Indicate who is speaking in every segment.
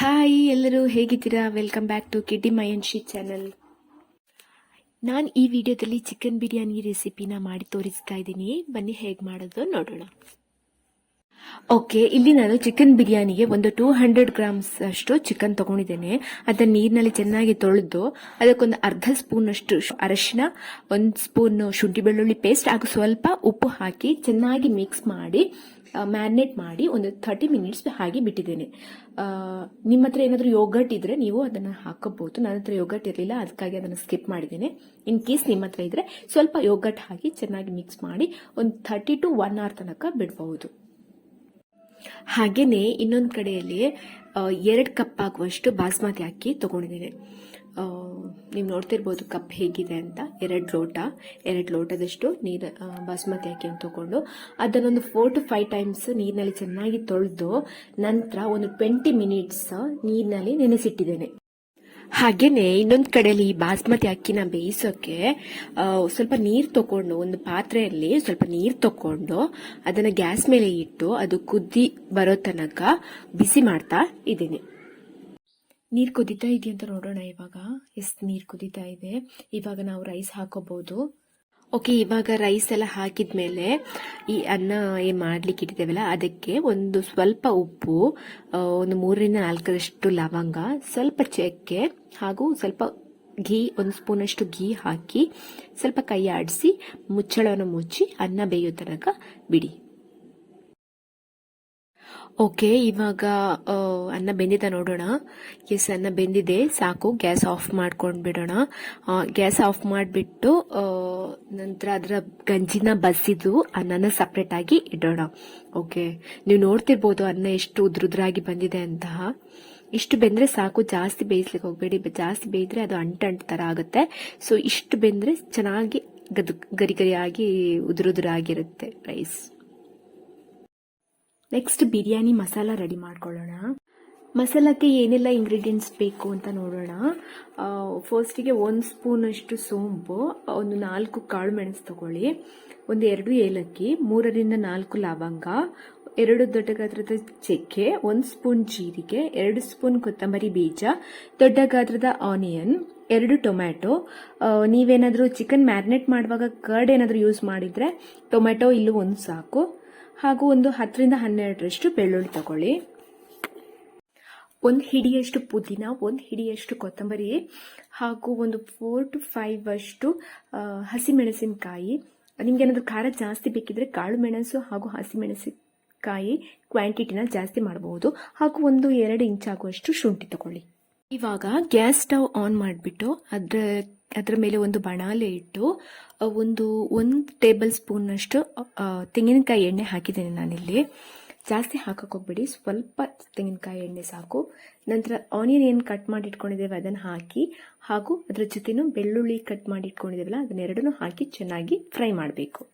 Speaker 1: Hi ಎಲ್ಲರೂ ಹೇಗಿದ್ದೀರಾ? Welcome back to ಕಿಡ್ಡಿ ಮಯನ್ಶಿ ಚಾನಲ್. ನಾನು ಈ ವಿಡಿಯೋದಲ್ಲಿ ಚಿಕನ್ ಬಿರಿಯಾನಿ ರೆಸಿಪಿನ ಮಾಡಿ ತೋರಿಸ್ತಾ ಇದ್ದೀನಿ. ಬನ್ನಿ ಹೇಗೆ ಮಾಡೋದು ನೋಡೋಣ. ಓಕೆ, ಇಲ್ಲಿ ನಾನು ಚಿಕನ್ ಬಿರಿಯಾನಿಗೆ ಒಂದು 200 ಗ್ರಾಮ್ಸ್ ಅಷ್ಟು ಚಿಕನ್ ತಗೊಂಡಿದ್ದೇನೆ. ಅದನ್ನ ನೀರಿನಲ್ಲಿ ಚೆನ್ನಾಗಿ ತೊಳೆದು ಅದಕ್ಕೊಂದು ಅರ್ಧ ಸ್ಪೂನ್ ಅಷ್ಟು ಅರಶಿನ, 1 ಸ್ಪೂನ್ ಶುಂಠಿ ಬೆಳ್ಳುಳ್ಳಿ ಪೇಸ್ಟ್ ಹಾಗೂ ಸ್ವಲ್ಪ ಉಪ್ಪು ಹಾಕಿ ಚೆನ್ನಾಗಿ ಮಿಕ್ಸ್ ಮಾಡಿ ಮ್ಯಾರಿನೇಟ್ ಮಾಡಿ ಒಂದು 30 ಮಿನಿಟ್ಸ್ ಹಾಗೆ ಬಿಟ್ಟಿದ್ದೇನೆ. ನಿಮ್ಮ ಹತ್ರ ಏನಾದರೂ ಯೋಗರ್ಟ್ ಇದ್ರೆ ನೀವು ಅದನ್ನು ಹಾಕಬಹುದು. ನನ್ನ ಹತ್ರ ಯೋಗರ್ಟ್ ಇರಲಿಲ್ಲ, ಅದಕ್ಕಾಗಿ ಅದನ್ನು ಸ್ಕಿಪ್ ಮಾಡಿದ್ದೇನೆ. ಇನ್ ಕೇಸ್ ನಿಮ್ಮ ಹತ್ರ ಇದ್ರೆ ಸ್ವಲ್ಪ ಯೋಗರ್ಟ್ ಹಾಕಿ ಚೆನ್ನಾಗಿ ಮಿಕ್ಸ್ ಮಾಡಿ ಒಂದು 30 to 1 hour ತನಕ ಬಿಡಬಹುದು. ಹಾಗೇನೆ ಇನ್ನೊಂದು ಕಡೆಯಲ್ಲಿ 2 ಕಪ್ ಆಗುವಷ್ಟು ಬಾಸ್ಮತಿ ಅಕ್ಕಿ ತಗೊಂಡಿದ್ದೇನೆ. ನೀವು ನೋಡ್ತಿರ್ಬೋದು ಕಪ್ ಹೇಗಿದೆ ಅಂತ. 2 ಲೋಟದಷ್ಟು ನೀರು ಬಾಸ್ಮತಿ ಅಕ್ಕಿಯನ್ನು ತಗೊಂಡು ಅದನ್ನೊಂದು 4 to 5 ಟೈಮ್ಸ್ ನೀರಿನಲ್ಲಿ ಚೆನ್ನಾಗಿ ತೊಳೆದು ನಂತರ ಒಂದು 20 ಮಿನಿಟ್ಸ್ ನೀರಿನಲ್ಲಿ ನೆನೆಸಿಟ್ಟಿದ್ದೇನೆ. ಹಾಗೇನೆ ಇನ್ನೊಂದು ಕಡೆಯಲ್ಲಿ ಈ ಬಾಸ್ಮತಿ ಅಕ್ಕಿನ ಬೇಯಿಸೋಕೆ ಸ್ವಲ್ಪ ನೀರು ತಕೊಂಡು ಒಂದು ಪಾತ್ರೆಯಲ್ಲಿ ಸ್ವಲ್ಪ ನೀರು ತಕೊಂಡು ಅದನ್ನ ಗ್ಯಾಸ್ ಮೇಲೆ ಇಟ್ಟು ಅದು ಕುದಿ ಬರೋ ತನಕ ಬಿಸಿ ಮಾಡ್ತಾ ಇದ್ದೀನಿ. ನೀರು ಕುದೀತಾ ಇದೆ ಅಂತ ನೋಡೋಣ. ಇವಾಗ ಎಷ್ಟು ನೀರು ಕುದೀತಾ ಇದೆ. ಇವಾಗ ನಾವು ರೈಸ್ ಹಾಕೋಬಹುದು. ಓಕೆ, ಇವಾಗ ರೈಸ್ ಎಲ್ಲ ಹಾಕಿದ್ಮೇಲೆ ಈ ಅನ್ನ ಏನ್ ಮಾಡ್ಲಿಕ್ಕೆ ಇಟ್ಟಿದ್ದೇವಲ್ಲ ಅದಕ್ಕೆ ಒಂದು ಸ್ವಲ್ಪ ಉಪ್ಪು, ಒಂದು 3 ರಿಂದ 4 ಲವಂಗ, ಸ್ವಲ್ಪ ಚಕ್ಕೆ ಹಾಗೂ ಸ್ವಲ್ಪ ಘೀ, 1 ಸ್ಪೂನ್ ಅಷ್ಟು ಘೀ ಹಾಕಿ ಸ್ವಲ್ಪ ಕೈ ಆಡಿಸಿ ಮುಚ್ಚಳವನ್ನು ಮುಚ್ಚಿ ಅನ್ನ ಬೇಯೋ ತನಕ ಬಿಡಿ. ಓಕೆ, ಇವಾಗ ಅನ್ನ ಬೆಂದಿದೆ ನೋಡೋಣ. ಎಸ್, ಅನ್ನ ಬೆಂದಿದೆ, ಸಾಕು. ಗ್ಯಾಸ್ ಆಫ್ ಮಾಡ್ಕೊಂಡು ಬಿಡೋಣ. ಗ್ಯಾಸ್ ಆಫ್ ಮಾಡಿಬಿಟ್ಟು ನಂತರ ಅದರ ಗಂಜಿನ ಬಸಿದು ಅನ್ನನ ಸಪ್ರೇಟ್ ಆಗಿ ಇಡೋಣ. ಓಕೆ, ನೀವು ನೋಡ್ತಿರ್ಬೋದು ಅನ್ನ ಎಷ್ಟು ಉದ್ರುದ್ರಾಗಿ ಬಂದಿದೆ ಅಂತ. ಇಷ್ಟು ಬೆಂದ್ರೆ ಸಾಕು, ಜಾಸ್ತಿ ಬೇಯಿಸ್ಲಿಕ್ಕೆ ಹೋಗ್ಬೇಡಿ. ಜಾಸ್ತಿ ಬೇಯಿದ್ರೆ ಅದು ಅಂಟು ತರ ಆಗುತ್ತೆ. ಸೊ ಇಷ್ಟು ಬೆಂದ್ರೆ ಚೆನ್ನಾಗಿ ಗರಿ ಗರಿಯಾಗಿ ಉದುರುದುರಾಗಿರುತ್ತೆ rice. Next biryani masala ready ಮಾಡ್ಕೊಳ್ಳೋಣ. ಮಸಾಲಕ್ಕೆ ಏನೆಲ್ಲ ಇಂಗ್ರೀಡಿಯೆಂಟ್ಸ್ ಬೇಕು ಅಂತ ನೋಡೋಣ. ಫಸ್ಟಿಗೆ 1 ಸ್ಪೂನ್ ಅಷ್ಟು ಸೋಂಪು, ಒಂದು 4 ಕಾಳು ಮೆಣಸು ತಗೊಳ್ಳಿ, ಒಂದು 2 ಏಲಕ್ಕಿ, 3 ರಿಂದ 4 ಲವಂಗ, 2 ದೊಡ್ಡ ಗಾತ್ರದ ಚಕ್ಕೆ, 1 ಸ್ಪೂನ್ ಜೀರಿಗೆ, 2 ಸ್ಪೂನ್ ಕೊತ್ತಂಬರಿ ಬೀಜ, ದೊಡ್ಡ ಗಾತ್ರದ ಆನಿಯನ್, 2 ಟೊಮ್ಯಾಟೊ. ನೀವೇನಾದರೂ ಚಿಕನ್ ಮ್ಯಾರಿನೇಟ್ ಮಾಡುವಾಗ ಕರ್ಡ್ ಏನಾದರೂ ಯೂಸ್ ಮಾಡಿದ್ರೆ ಟೊಮ್ಯಾಟೊ ಇಲ್ಲೂ ಒಂದು ಸಾಕು. ಹಾಗೂ ಒಂದು 10 ರಿಂದ 12 ಬೆಳ್ಳುಳ್ಳಿ ತಗೊಳ್ಳಿ, 1 ಹಿಡಿಯಷ್ಟು ಪುದೀನ, 1 ಹಿಡಿಯಷ್ಟು ಕೊತ್ತಂಬರಿ ಹಾಗೂ ಒಂದು 4 to 5 ಅಷ್ಟು ಹಸಿಮೆಣಸಿನಕಾಯಿ. ನಿಮ್ಗೆ ಏನಾದರೂ ಖಾರ ಜಾಸ್ತಿ ಬೇಕಿದ್ರೆ ಕಾಳು ಮೆಣಸು ಹಾಗೂ ಹಸಿಮೆಣಸಿನಕಾಯಿ ಕ್ವಾಂಟಿಟಿನ ಜಾಸ್ತಿ ಮಾಡಬಹುದು. ಹಾಗೂ ಒಂದು 2 ಇಂಚ್ ಆಗುವಷ್ಟು ಶುಂಠಿ ತಗೊಳ್ಳಿ. ಇವಾಗ ಗ್ಯಾಸ್ ಸ್ಟವ್ ಆನ್ ಮಾಡಿಬಿಟ್ಟು ಅದರ ಮೇಲೆ ಒಂದು ಬಾಣಲೆ ಇಟ್ಟು ಒಂದು 1 ಟೇಬಲ್ ಸ್ಪೂನ್ ಅಷ್ಟು ತೆಂಗಿನಕಾಯಿ ಎಣ್ಣೆ ಹಾಕಿದ್ದೇನೆ ನಾನಿಲ್ಲಿ. ಜಾಸ್ತಿ ಹಾಕಕ್ಕೆ ಹೋಗ್ಬೇಡಿ, ಸ್ವಲ್ಪ ತೆಂಗಿನಕಾಯಿ ಎಣ್ಣೆ ಸಾಕು. ನಂತರ ಆನಿಯನ್ ಏನು ಕಟ್ ಮಾಡಿ ಇಟ್ಕೊಂಡಿದ್ದೇವೆ ಅದನ್ನು ಹಾಕಿ, ಹಾಗೂ ಅದರ ಜೊತೆನೂ ಬೆಳ್ಳುಳ್ಳಿ ಕಟ್ ಮಾಡಿ ಇಟ್ಕೊಂಡಿದ್ದೇವಲ್ಲ ಅದನ್ನೆರಡನ್ನೂ ಹಾಕಿ ಚೆನ್ನಾಗಿ ಫ್ರೈ ಮಾಡಬೇಕು.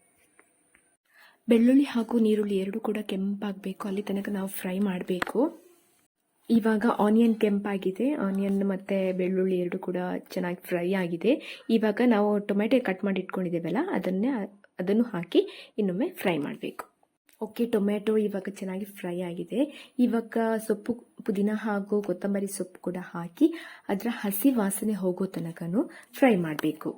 Speaker 1: ಬೆಳ್ಳುಳ್ಳಿ ಹಾಗೂ ನೀರುಳ್ಳಿ ಎರಡು ಕೂಡ ಕೆಂಪಾಗಬೇಕು, ಅಲ್ಲಿ ತನಕ ನಾವು ಫ್ರೈ ಮಾಡಬೇಕು. ಇವಾಗ ಆನಿಯನ್ ಕೆಂಪಾಗಿದೆ, ಆನಿಯನ್ ಮತ್ತೆ ಬೆಳ್ಳುಳ್ಳಿ ಎರಡು ಕೂಡ ಚೆನ್ನಾಗಿ ಫ್ರೈ ಆಗಿದೆ. ಇವಾಗ ನಾವು ಟೊಮೆಟೊ ಕಟ್ ಮಾಡಿ ಇಟ್ಕೊಂಡಿದ್ದೇವಲ್ಲ ಅದನ್ನು ಹಾಕಿ ಇನ್ನೊಮ್ಮೆ ಫ್ರೈ ಮಾಡಬೇಕು. ಓಕೆ, ಟೊಮೆಟೊ ಇವಾಗ ಚೆನ್ನಾಗಿ ಫ್ರೈ ಆಗಿದೆ. ಇವಾಗ ಸೊಪ್ಪು, ಪುದೀನ ಹಾಗೂ ಕೊತ್ತಂಬರಿ ಸೊಪ್ಪು ಕೂಡ ಹಾಕಿ ಅದರ ಹಸಿ ವಾಸನೆ ಹೋಗೋ ತನಕನೂ ಫ್ರೈ ಮಾಡಬೇಕು.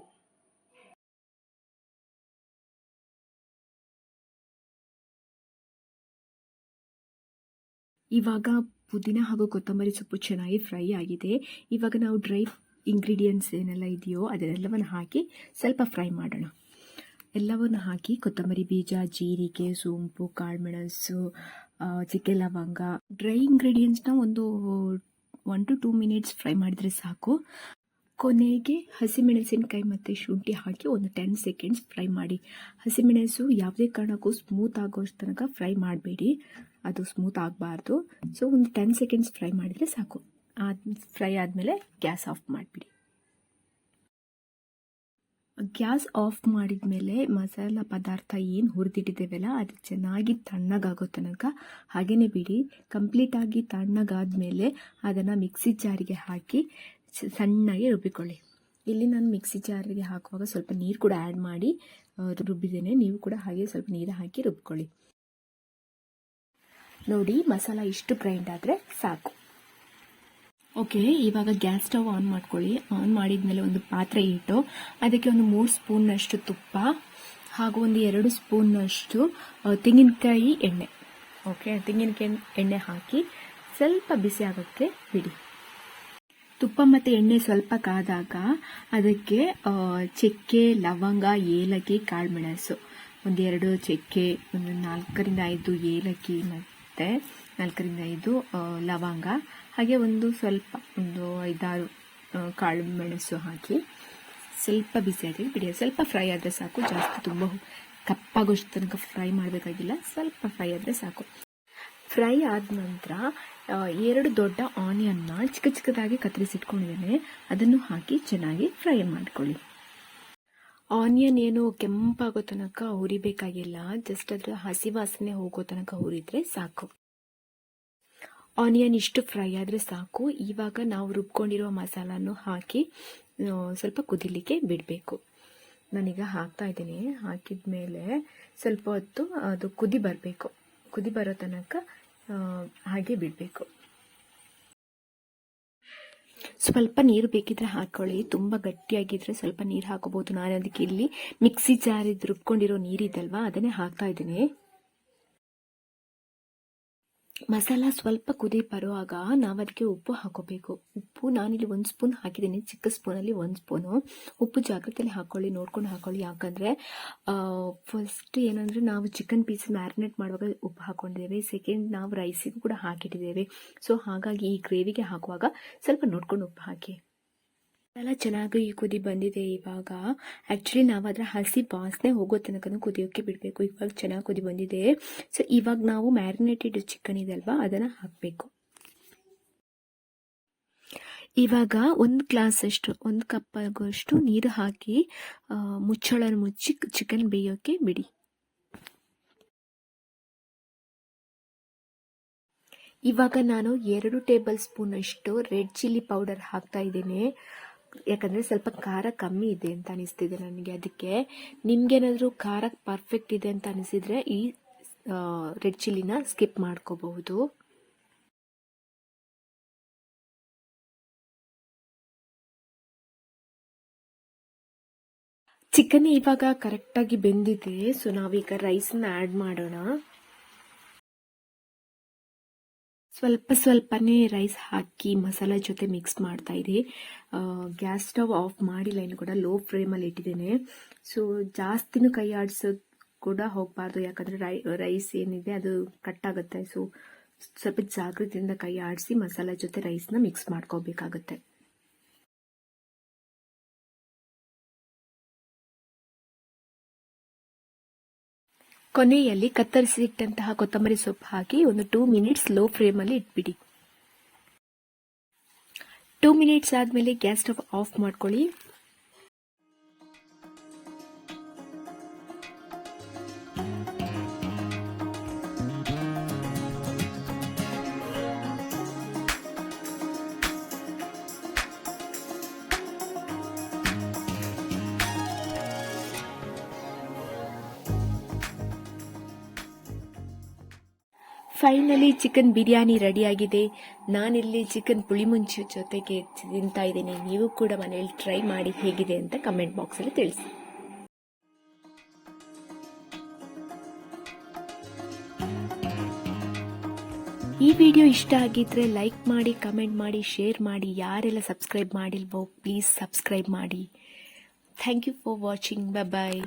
Speaker 1: ಇವಾಗ ಪುದೀನ ಹಾಗೂ ಕೊತ್ತಂಬರಿ ಸೊಪ್ಪು ಚೆನ್ನಾಗಿ ಫ್ರೈ ಆಗಿದೆ. ಇವಾಗ ನಾವು ಡ್ರೈ ಇಂಗ್ರೀಡಿಯೆಂಟ್ಸ್ ಏನೆಲ್ಲ ಇದೆಯೋ ಅದನ್ನೆಲ್ಲವನ್ನು ಹಾಕಿ ಸ್ವಲ್ಪ ಫ್ರೈ ಮಾಡೋಣ. ಎಲ್ಲವನ್ನು ಹಾಕಿ ಕೊತ್ತಂಬರಿ ಬೀಜ, ಜೀರಿಗೆ, ಸೋಂಪು, ಕಾಳುಮೆಣಸು, ಚಕ್ಕೆ ಲವಂಗ, ಡ್ರೈ ಇಂಗ್ರೀಡಿಯೆಂಟ್ಸ್ನ ಒಂದು 1 to 2 ಮಿನಿಟ್ಸ್ ಫ್ರೈ ಮಾಡಿದರೆ ಸಾಕು. ಕೊನೆಗೆ ಹಸಿಮೆಣಸಿನಕಾಯಿ ಮತ್ತು ಶುಂಠಿ ಹಾಕಿ ಒಂದು 10 ಸೆಕೆಂಡ್ಸ್ ಫ್ರೈ ಮಾಡಿ. ಹಸಿಮೆಣಸು ಯಾವುದೇ ಕಾರಣಕ್ಕೂ ಸ್ಮೂತ್ ಆಗೋಷ್ಟು ತನಕ ಫ್ರೈ ಮಾಡಬೇಡಿ, ಅದು ಸ್ಮೂತ್ ಆಗಬಾರ್ದು. ಸೊ ಒಂದು 10 ಸೆಕೆಂಡ್ಸ್ ಫ್ರೈ ಮಾಡಿದರೆ ಸಾಕು. ಫ್ರೈ ಆದಮೇಲೆ ಗ್ಯಾಸ್ ಆಫ್ ಮಾಡಿಬಿಡಿ. ಗ್ಯಾಸ್ ಆಫ್ ಮಾಡಿದ ಮೇಲೆ ಮಸಾಲ ಪದಾರ್ಥ ಏನು ಹುರಿದಿಟ್ಟಿದ್ದೇವಲ್ಲ ಅದು ಚೆನ್ನಾಗಿ ತಣ್ಣಗಾಗೋ ತನಕ ಹಾಗೇನೆ ಬಿಡಿ. ಕಂಪ್ಲೀಟಾಗಿ ತಣ್ಣಗಾದ್ಮೇಲೆ ಅದನ್ನು ಮಿಕ್ಸಿ ಜಾರಿಗೆ ಹಾಕಿ ಸಣ್ಣಗೆ ರುಬ್ಬಿಕೊಳ್ಳಿ. ಇಲ್ಲಿ ನಾನು ಮಿಕ್ಸಿ ಜಾರಿಗೆ ಹಾಕುವಾಗ ಸ್ವಲ್ಪ ನೀರು ಕೂಡ ಆ್ಯಡ್ ಮಾಡಿ ರುಬ್ಬಿದ್ದೇನೆ. ನೀವು ಕೂಡ ಹಾಗೆ ಸ್ವಲ್ಪ ನೀರು ಹಾಕಿ ರುಬ್ಕೊಳ್ಳಿ. ನೋಡಿ, ಮಸಾಲ ಇಷ್ಟು ಗ್ರೈಂಡ್ ಆದರೆ ಸಾಕು. ಓಕೆ, ಇವಾಗ ಗ್ಯಾಸ್ ಸ್ಟವ್ ಆನ್ ಮಾಡ್ಕೊಳ್ಳಿ. ಆನ್ ಮಾಡಿದ್ಮೇಲೆ ಒಂದು ಪಾತ್ರೆ ಇಟ್ಟು ಅದಕ್ಕೆ ಒಂದು 3 ಸ್ಪೂನ್ನಷ್ಟು ತುಪ್ಪ ಹಾಗೂ ಒಂದು 2 ಸ್ಪೂನ್ನಷ್ಟು ತೆಂಗಿನಕಾಯಿ ಎಣ್ಣೆ. ಓಕೆ, ತೆಂಗಿನಕಾಯಿ ಎಣ್ಣೆ ಹಾಕಿ ಸ್ವಲ್ಪ ಬಿಸಿ ಆಗೋಕ್ಕೆ ಬಿಡಿ. ತುಪ್ಪ ಮತ್ತು ಎಣ್ಣೆ ಸ್ವಲ್ಪ ಕಾದಾಗ ಅದಕ್ಕೆ ಚಕ್ಕೆ, ಲವಂಗ, ಏಲಕ್ಕಿ, ಕಾಳುಮೆಣಸು, 1-2 ಚಕ್ಕೆ, ಒಂದು 4-5 ಏಲಕ್ಕಿ ಮತ್ತು 4-5 ಲವಂಗ, ಹಾಗೆ ಒಂದು 5-6 ಕಾಳುಮೆಣಸು ಹಾಕಿ ಸ್ವಲ್ಪ ಬಿಸಿ ಆಗಿ ಬಿಡಿ. ಸ್ವಲ್ಪ ಫ್ರೈ ಆದರೆ ಸಾಕು, ಜಾಸ್ತಿ ತುಂಬ ಕಪ್ಪಾಗೋಷ್ಟು ತನಕ ಫ್ರೈ ಮಾಡಬೇಕಾಗಿಲ್ಲ, ಸ್ವಲ್ಪ ಫ್ರೈ ಆದರೆ ಸಾಕು. ಫ್ರೈ ಆದ ನಂತರ 2 ದೊಡ್ಡ ಆನಿಯನ್ನ ಚಿಕ್ಕ ಚಿಕ್ಕದಾಗಿ ಕತ್ತರಿಸಿಟ್ಕೊಂಡಿದ್ದೇನೆ, ಅದನ್ನು ಹಾಕಿ ಚೆನ್ನಾಗಿ ಫ್ರೈ ಮಾಡ್ಕೊಳ್ಳಿ. ಆನಿಯನ್ ಏನು ಕೆಂಪಾಗೋ ತನಕ ಹುರಿಬೇಕಾಗಿಲ್ಲ, ಜಸ್ಟ್ ಅದರ ಹಸಿ ವಾಸನೆ ಹೋಗೋ ತನಕ ಹುರಿದ್ರೆ ಸಾಕು. ಆನಿಯನ್ ಇಷ್ಟು ಫ್ರೈ ಆದರೆ ಸಾಕು. ಇವಾಗ ನಾವು ರುಬ್ಕೊಂಡಿರೋ ಮಸಾಲನ್ನು ಹಾಕಿ ಸ್ವಲ್ಪ ಕುದಿಲಿಕ್ಕೆ ಬಿಡಬೇಕು. ನಾನೀಗ ಹಾಕ್ತಾ ಇದ್ದೀನಿ. ಹಾಕಿದ ಮೇಲೆ ಸ್ವಲ್ಪ ಹೊತ್ತು ಅದು ಕುದಿ ಬರಬೇಕು. ಕುದಿ ಬರೋ ತನಕ ಹಾಗೆ ಬಿಡಬೇಕು. ಸ್ವಲ್ಪ ನೀರು ಬೇಕಿದ್ರೆ ಹಾಕೊಳ್ಳಿ, ತುಂಬ ಗಟ್ಟಿಯಾಗಿದ್ರೆ ಸ್ವಲ್ಪ ನೀರು ಹಾಕೋಬಹುದು. ನಾನು ಅದಕ್ಕೆ ಇಲ್ಲಿ ಮಿಕ್ಸಿ ಜಾರಿದ್ದು ರುಬ್ಕೊಂಡಿರೋ ನೀರಿದಲ್ವಾ, ಅದನ್ನೇ ಹಾಕ್ತಾ ಇದ್ದೀನಿ. ಮಸಾಲ ಸ್ವಲ್ಪ ಕುದಿ ಬರುವಾಗ ನಾವು ಅದಕ್ಕೆ ಉಪ್ಪು ಹಾಕೋಬೇಕು. ಉಪ್ಪು ನಾನಿಲ್ಲಿ 1 ಸ್ಪೂನ್ ಹಾಕಿದ್ದೀನಿ, ಚಿಕ್ಕ ಸ್ಪೂನಲ್ಲಿ 1 ಸ್ಪೂನು. ಉಪ್ಪು ಜಾಗ್ರತೆಯಲ್ಲಿ ಹಾಕೊಳ್ಳಿ, ನೋಡ್ಕೊಂಡು ಹಾಕೊಳ್ಳಿ. ಯಾಕಂದರೆ ಫಸ್ಟ್ ಏನಂದರೆ ನಾವು ಚಿಕನ್ ಪೀಸ್ ಮ್ಯಾರಿನೇಟ್ ಮಾಡುವಾಗ ಉಪ್ಪು ಹಾಕೊಂಡಿದ್ದೇವೆ, ಸೆಕೆಂಡ್ ನಾವು ರೈಸಿಗೂ ಕೂಡ ಹಾಕಿಟ್ಟಿದ್ದೇವೆ. ಸೊ ಹಾಗಾಗಿ ಈ ಗ್ರೇವಿಗೆ ಹಾಕುವಾಗ ಸ್ವಲ್ಪ ನೋಡ್ಕೊಂಡು ಉಪ್ಪು ಹಾಕಿ. ಎಲ್ಲ ಚೆನ್ನಾಗಿ ಕುದಿ ಬಂದಿದೆ. ಇವಾಗ ಆ್ಯಕ್ಚುಲಿ ನಾವು ಅದರ ಹಸಿ ವಾಸನೆ ಹೋಗೋ ತನಕ ಕುದಿಯೋಕ್ಕೆ ಬಿಡಬೇಕು. ಇವಾಗ ಚೆನ್ನಾಗಿ ಕುದಿ ಬಂದಿದೆ. ಸೊ ಇವಾಗ ನಾವು ಮ್ಯಾರಿನೇಟೆಡ್ ಚಿಕನ್ ಇದೆ ಅಲ್ವಾ, ಅದನ್ನು ಹಾಕಬೇಕು. ಇವಾಗ 1 ಗ್ಲಾಸಷ್ಟು 1 ಕಪ್ ಆಗುವಷ್ಟು ನೀರು ಹಾಕಿ ಮುಚ್ಚಳ ಮುಚ್ಚಿ ಚಿಕನ್ ಬೇಯೋಕ್ಕೆ ಬಿಡಿ. ಇವಾಗ ನಾನು 2 ಟೇಬಲ್ ಸ್ಪೂನ್ ಅಷ್ಟು ರೆಡ್ ಚಿಲ್ಲಿ ಪೌಡರ್ ಹಾಕ್ತಾ ಇದ್ದೀನಿ. ಯಾಕಂದರೆ ಸ್ವಲ್ಪ ಖಾರ ಕಮ್ಮಿ ಇದೆ ಅಂತ ಅನಿಸ್ತಿದೆ ನನಗೆ. ಅದಕ್ಕೆ ನಿಮ್ಗೇನಾದರೂ ಖಾರ ಪರ್ಫೆಕ್ಟ್ ಇದೆ ಅಂತ ಅನಿಸಿದರೆ ಈ ರೆಡ್ ಚಿಲ್ಲಿನ ಸ್ಕಿಪ್ ಮಾಡ್ಕೋಬಹುದು. ಚಿಕನ್ ಇವಾಗ ಕರೆಕ್ಟಾಗಿ ಬೆಂದಿದೆ. ಸೊ ನಾವೀಗ ರೈಸನ್ನ ಆ್ಯಡ್ ಮಾಡೋಣ. ಸ್ವಲ್ಪನೇ ರೈಸ್ ಹಾಕಿ ಮಸಾಲ ಜೊತೆ ಮಿಕ್ಸ್ ಮಾಡ್ತಾ ಇರಿ. ಗ್ಯಾಸ್ ಸ್ಟವ್ ಆಫ್ ಮಾಡಿಲ್ಲ, ಇನ್ನು ಕೂಡ ಲೋ ಫ್ಲೇಮಲ್ಲಿ ಇಟ್ಟಿದ್ದೇನೆ. ಸೊ ಜಾಸ್ತಿನೂ ಕೈ ಆಡಿಸೋದು ಕೂಡ ಹೋಗಬಾರ್ದು, ಯಾಕಂದರೆ ರೈಸ್ ಏನಿದೆ ಅದು ಕಟ್ಟಾಗುತ್ತೆ. ಸೊ ಸ್ವಲ್ಪ ಜಾಗೃತಿಯಿಂದ ಕೈ ಆಡಿಸಿ ಮಸಾಲ ಜೊತೆ ರೈಸ್ನ ಮಿಕ್ಸ್ ಮಾಡ್ಕೋಬೇಕಾಗತ್ತೆ. ಕೊನೆಯಲ್ಲಿ ಕತ್ತರಿಸಿಟ್ಟಂತಹ ಕೊತ್ತಂಬರಿ ಸೊಪ್ಪು ಹಾಕಿ ಒಂದು 2 ಮಿನಿಟ್ಸ್ ಲೋ ಫ್ಲೇಮಲ್ಲಿ ಇಟ್ಬಿಡಿ. 2 ಮಿನಿಟ್ಸ್ ಆದಮೇಲೆ ಗ್ಯಾಸ್ ಸ್ಟವ್ ಆಫ್ ಮಾಡ್ಕೊಳ್ಳಿ. ಫೈನಲಿ ಚಿಕನ್ ಬಿರಿಯಾನಿ ರೆಡಿಯಾಗಿದೆ. ನಾನಿಲ್ಲಿ ಚಿಕನ್ ಪುಳಿಮುಂಚಿ ಜೊತೆಗೆ ತಿಂತಾ ಇದ್ದೀನಿ. ನೀವು ಕೂಡ ಮನೆಯಲ್ಲಿ ಟ್ರೈ ಮಾಡಿ ಹೇಗಿದೆ ಅಂತ ಕಮೆಂಟ್ ಬಾಕ್ಸಲ್ಲಿ ತಿಳಿಸಿ. ಈ ವಿಡಿಯೋ ಇಷ್ಟ ಆಗಿದ್ರೆ ಲೈಕ್ ಮಾಡಿ, ಕಮೆಂಟ್ ಮಾಡಿ, ಶೇರ್ ಮಾಡಿ. ಯಾರೆಲ್ಲ ಸಬ್ಸ್ಕ್ರೈಬ್ ಮಾಡಿಲ್ವೋ ಪ್ಲೀಸ್ ಸಬ್ಸ್ಕ್ರೈಬ್ ಮಾಡಿ. Thank you for watching. Bye.